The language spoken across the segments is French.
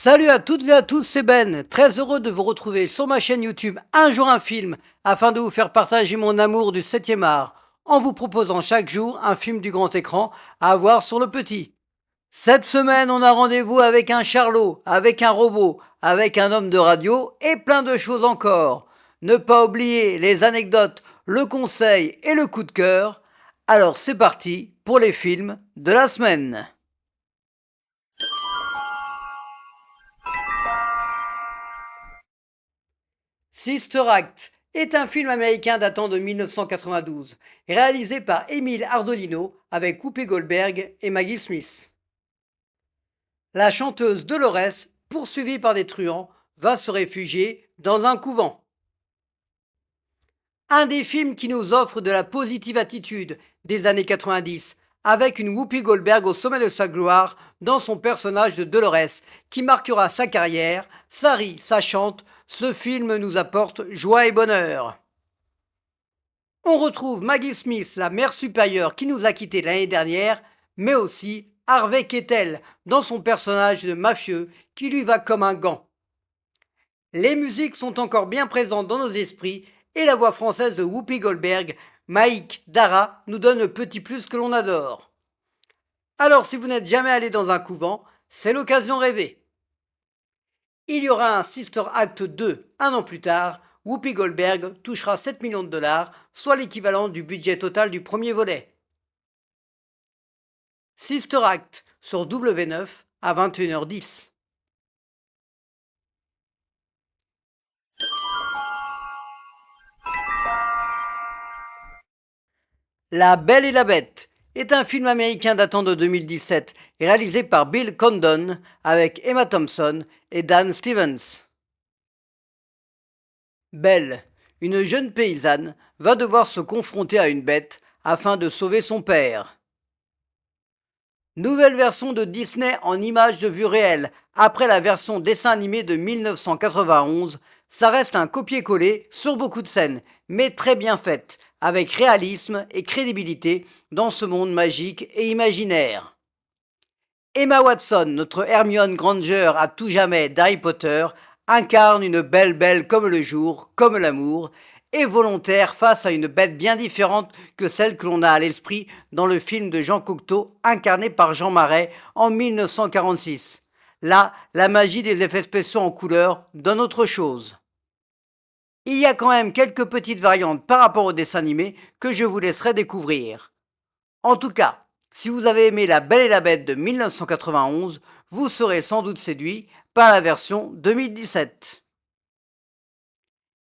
Salut à toutes et à tous, c'est Ben, très heureux de vous retrouver sur ma chaîne YouTube Un jour un film, afin de vous faire partager mon amour du 7e art, en vous proposant chaque jour un film du grand écran à voir sur le petit. Cette semaine, on a rendez-vous avec un charlot, avec un robot, avec un homme de radio et plein de choses encore. Ne pas oublier les anecdotes, le conseil et le coup de cœur. Alors c'est parti pour les films de la semaine. Sister Act est un film américain datant de 1992, réalisé par Emile Ardolino avec Whoopi Goldberg et Maggie Smith. La chanteuse Dolores, poursuivie par des truands, va se réfugier dans un couvent. Un des films qui nous offre de la positive attitude des années 90, avec une Whoopi Goldberg au sommet de sa gloire dans son personnage de Dolores, qui marquera sa carrière, ça rit, ça chante, ce film nous apporte joie et bonheur. On retrouve Maggie Smith, la mère supérieure qui nous a quittés l'année dernière, mais aussi Harvey Keitel dans son personnage de mafieux qui lui va comme un gant. Les musiques sont encore bien présentes dans nos esprits et la voix française de Whoopi Goldberg, Maïk Dara, nous donne le petit plus que l'on adore. Alors si vous n'êtes jamais allé dans un couvent, c'est l'occasion rêvée. Il y aura un Sister Act 2 un an plus tard. Whoopi Goldberg touchera 7 millions de dollars, soit l'équivalent du budget total du premier volet. Sister Act sur W9 à 21h10. La Belle et la Bête est un film américain datant de 2017 réalisé par Bill Condon avec Emma Thompson et Dan Stevens. Belle, une jeune paysanne, va devoir se confronter à une bête afin de sauver son père. Nouvelle version de Disney en images de vue réelle. Après la version dessin animé de 1991, ça reste un copier-coller sur beaucoup de scènes, mais très bien faite, avec réalisme et crédibilité dans ce monde magique et imaginaire. Emma Watson, notre Hermione Granger à tout jamais d'Harry Potter, incarne une belle comme le jour, comme l'amour, et volontaire face à une bête bien différente que celle que l'on a à l'esprit dans le film de Jean Cocteau, incarné par Jean Marais en 1946. Là, la magie des effets spéciaux en couleur donne autre chose. Il y a quand même quelques petites variantes par rapport au dessin animé que je vous laisserai découvrir. En tout cas, si vous avez aimé La Belle et la Bête de 1991, vous serez sans doute séduit par la version 2017.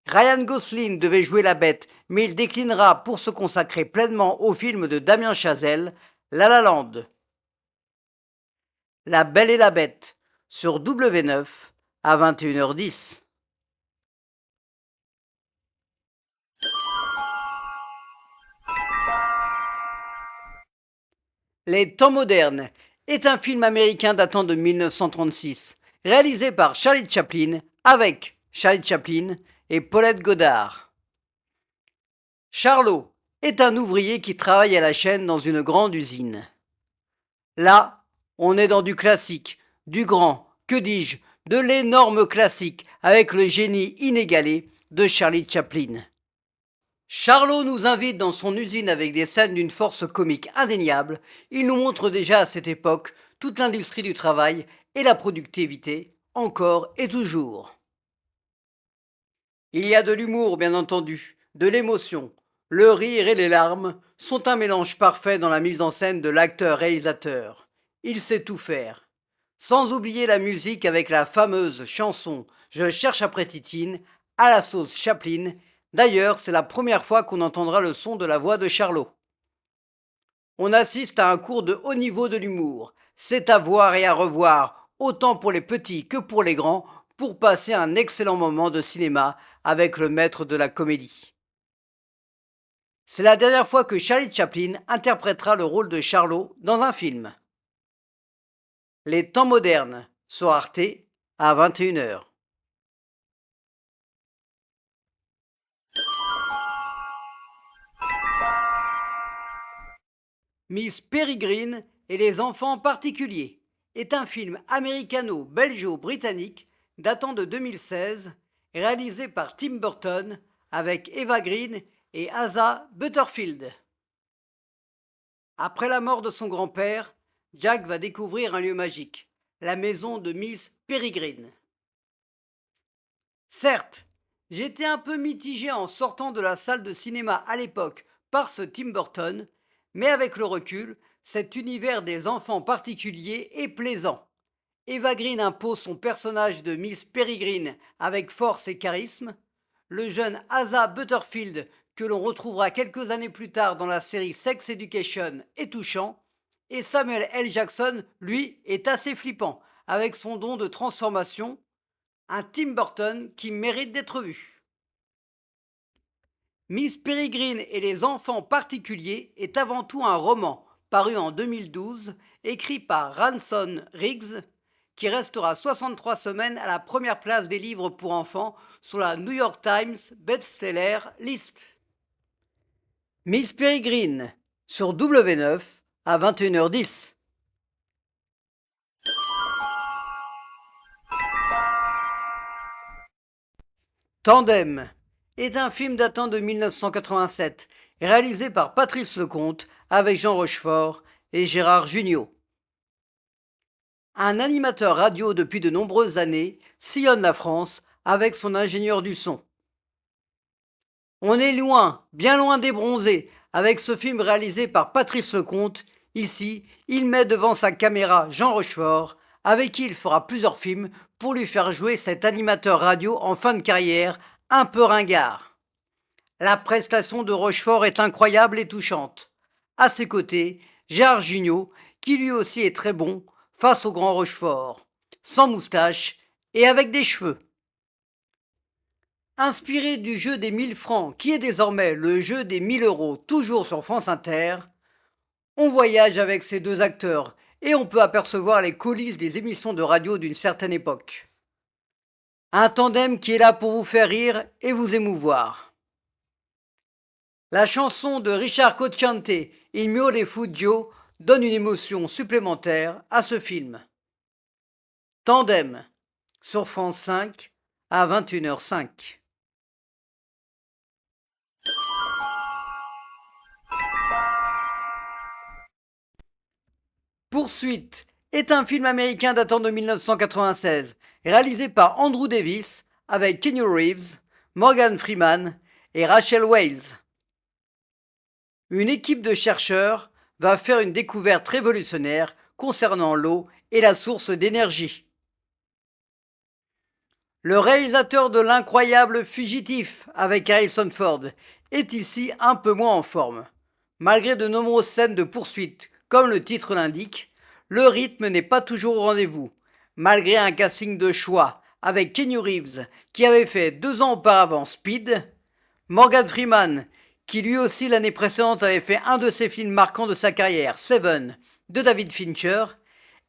Ryan Gosling devait jouer la bête, mais il déclinera pour se consacrer pleinement au film de Damien Chazelle, La La Land. La Belle et la Bête, sur W9 à 21h10. Les temps modernes est un film américain datant de 1936, réalisé par Charlie Chaplin avec Charlie Chaplin et Paulette Goddard. Charlot est un ouvrier qui travaille à la chaîne dans une grande usine. Là, on est dans du classique, du grand, que dis-je, de l'énorme classique avec le génie inégalé de Charlie Chaplin. Charlot nous invite dans son usine avec des scènes d'une force comique indéniable. Il nous montre déjà à cette époque toute l'industrie du travail et la productivité, encore et toujours. Il y a de l'humour, bien entendu, de l'émotion. Le rire et les larmes sont un mélange parfait dans la mise en scène de l'acteur-réalisateur. Il sait tout faire. Sans oublier la musique avec la fameuse chanson Je cherche après Titine à la sauce Chaplin. D'ailleurs, c'est la première fois qu'on entendra le son de la voix de Charlot. On assiste à un cours de haut niveau de l'humour. C'est à voir et à revoir, autant pour les petits que pour les grands, pour passer un excellent moment de cinéma avec le maître de la comédie. C'est la dernière fois que Charlie Chaplin interprétera le rôle de Charlot dans un film. Les temps modernes sur Arte à 21h. Miss Peregrine et les enfants particuliers est un film américano-belgeo-britannique datant de 2016, réalisé par Tim Burton avec Eva Green et Asa Butterfield. Après la mort de son grand-père, Jack va découvrir un lieu magique, la maison de Miss Peregrine. Certes, j'étais un peu mitigé en sortant de la salle de cinéma à l'époque par ce Tim Burton, mais avec le recul, cet univers des enfants particuliers est plaisant. Eva Green impose son personnage de Miss Peregrine avec force et charisme. Le jeune Asa Butterfield, que l'on retrouvera quelques années plus tard dans la série Sex Education, est touchant. Et Samuel L. Jackson, lui, est assez flippant, avec son don de transformation. Un Tim Burton qui mérite d'être vu. Miss Peregrine et les enfants particuliers est avant tout un roman paru en 2012, écrit par Ransom Riggs, qui restera 63 semaines à la première place des livres pour enfants sur la New York Times Bestseller List. Miss Peregrine sur W9 à 21h10. Tandem est un film datant de 1987, réalisé par Patrice Lecomte avec Jean Rochefort et Gérard Jugnot. Un animateur radio depuis de nombreuses années sillonne la France avec son ingénieur du son. On est loin, bien loin des bronzés, avec ce film réalisé par Patrice Lecomte. Ici, il met devant sa caméra Jean Rochefort, avec qui il fera plusieurs films pour lui faire jouer cet animateur radio en fin de carrière, un peu ringard. La prestation de Rochefort est incroyable et touchante. À ses côtés, Gérard Jugnot, qui lui aussi est très bon, face au grand Rochefort, sans moustache et avec des cheveux. Inspiré du jeu des 1000 francs, qui est désormais le jeu des 1000 euros, toujours sur France Inter, on voyage avec ces deux acteurs et on peut apercevoir les coulisses des émissions de radio d'une certaine époque. Un tandem qui est là pour vous faire rire et vous émouvoir. La chanson de Richard Cocciante, Il mio le Fuggio, donne une émotion supplémentaire à ce film. Tandem, sur France 5, à 21h05. Poursuite est un film américain datant de 1996, réalisé par Andrew Davis avec Keanu Reeves, Morgan Freeman et Rachel Weisz. Une équipe de chercheurs va faire une découverte révolutionnaire concernant l'eau et la source d'énergie. Le réalisateur de l'incroyable Fugitif avec Harrison Ford est ici un peu moins en forme. Malgré de nombreuses scènes de poursuite, comme le titre l'indique, le rythme n'est pas toujours au rendez-vous. Malgré un casting de choix avec Keanu Reeves qui avait fait 2 ans auparavant Speed, Morgan Freeman qui lui aussi l'année précédente avait fait un de ses films marquants de sa carrière, Seven, de David Fincher,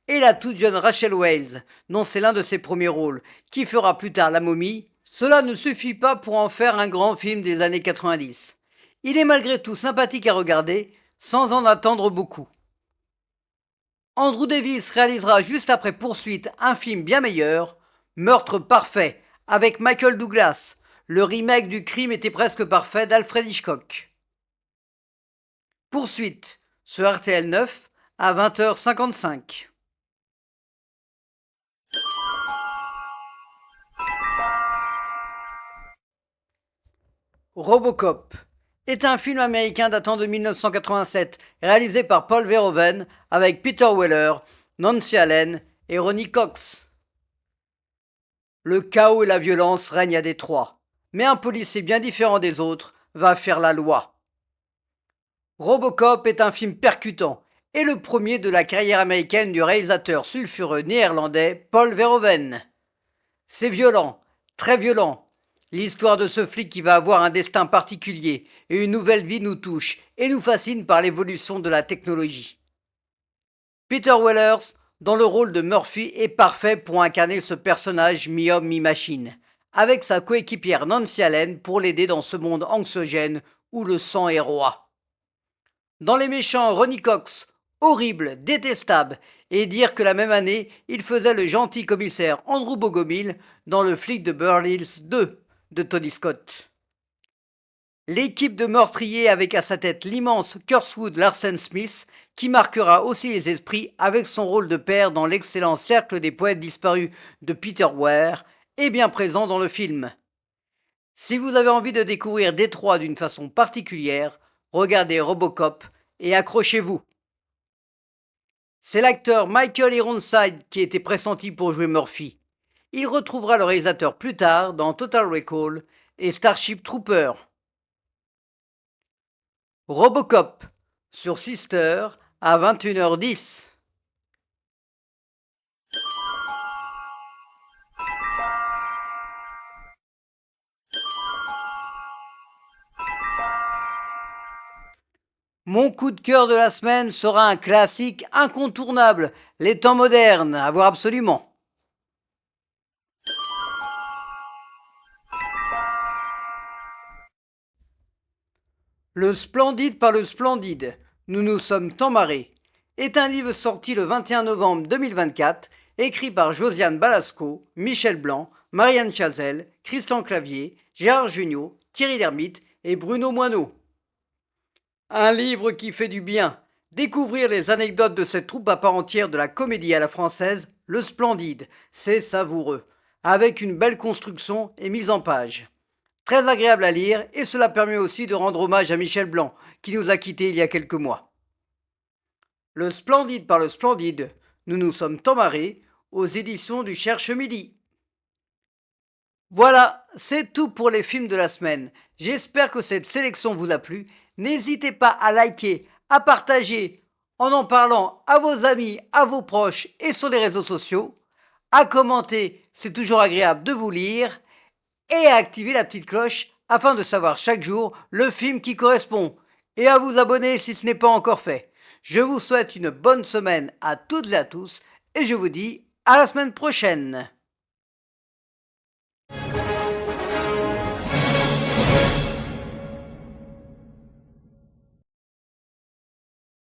et la toute jeune Rachel Weisz, dont c'est l'un de ses premiers rôles, qui fera plus tard La Momie, cela ne suffit pas pour en faire un grand film des années 90. Il est malgré tout sympathique à regarder, sans en attendre beaucoup. Andrew Davis réalisera juste après Poursuite un film bien meilleur, Meurtre parfait, avec Michael Douglas. Le remake du Crime était presque parfait d'Alfred Hitchcock. Poursuite sur RTL 9 à 20h55. Robocop est un film américain datant de 1987, réalisé par Paul Verhoeven avec Peter Weller, Nancy Allen et Ronny Cox. Le chaos et la violence règnent à Détroit, mais un policier bien différent des autres va faire la loi. Robocop est un film percutant et le premier de la carrière américaine du réalisateur sulfureux néerlandais Paul Verhoeven. C'est violent, très violent. L'histoire de ce flic qui va avoir un destin particulier et une nouvelle vie nous touche et nous fascine par l'évolution de la technologie. Peter Wellers, dans le rôle de Murphy, est parfait pour incarner ce personnage mi-homme mi-machine, avec sa coéquipière Nancy Allen pour l'aider dans ce monde anxiogène où le sang est roi. Dans les méchants, Ronny Cox, horrible, détestable, et dire que la même année, il faisait le gentil commissaire Andrew Bogomil dans Le flic de Beverly Hills 2 de Tony Scott. L'équipe de meurtriers avec à sa tête l'immense Kurtzwood Larsen Smith, qui marquera aussi les esprits avec son rôle de père dans l'excellent Cercle des poètes disparus de Peter Weir, est bien présent dans le film. Si vous avez envie de découvrir Détroit d'une façon particulière, regardez Robocop et accrochez-vous. C'est l'acteur Michael Ironside qui était pressenti pour jouer Murphy. Il retrouvera le réalisateur plus tard dans Total Recall et Starship Trooper. Robocop sur Sister à 21h10. Mon coup de cœur de la semaine sera un classique incontournable, les temps modernes, à voir absolument. Le Splendide par le Splendide, nous nous sommes tant marrés, est un livre sorti le 21 novembre 2024, écrit par Josiane Balasco, Michel Blanc, Marianne Chazelle, Christian Clavier, Gérard Jugnot, Thierry Lhermitte et Bruno Moineau. Un livre qui fait du bien. Découvrir les anecdotes de cette troupe à part entière de la comédie à la française, Le Splendide, c'est savoureux, avec une belle construction et mise en page. Très agréable à lire et cela permet aussi de rendre hommage à Michel Blanc, qui nous a quittés il y a quelques mois. Le Splendide par le Splendide, nous nous sommes tant marrés, aux éditions du Cherche Midi. Voilà, c'est tout pour les films de la semaine. J'espère que cette sélection vous a plu. N'hésitez pas à liker, à partager en parlant à vos amis, à vos proches et sur les réseaux sociaux. À commenter, c'est toujours agréable de vous lire. Et à activer la petite cloche afin de savoir chaque jour le film qui correspond. Et à vous abonner si ce n'est pas encore fait. Je vous souhaite une bonne semaine à toutes et à tous et je vous dis à la semaine prochaine.